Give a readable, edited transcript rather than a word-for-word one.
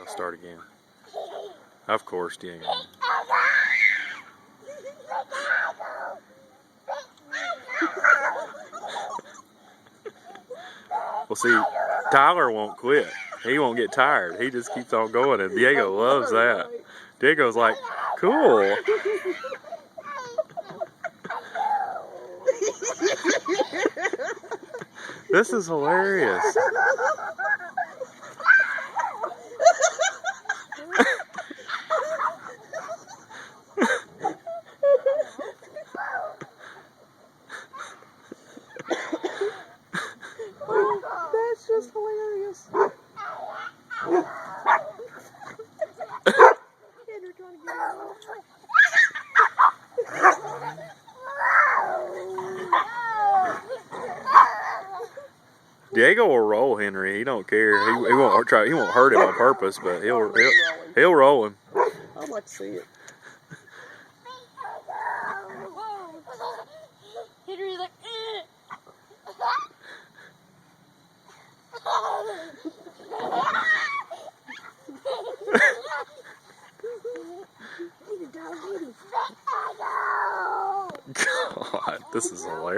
I'll start again. Of course, Diego. Well, see, Tyler won't quit. He won't get tired. He just keeps on going, and Diego loves that. Diego's like, cool. This is hilarious. That's just hilarious. Henry trying to get out. Diego will roll Henry. He don't care. He won't try. He won't hurt him on purpose, but he'll roll him. I'd like to see it. Henry's like, God, this is hilarious.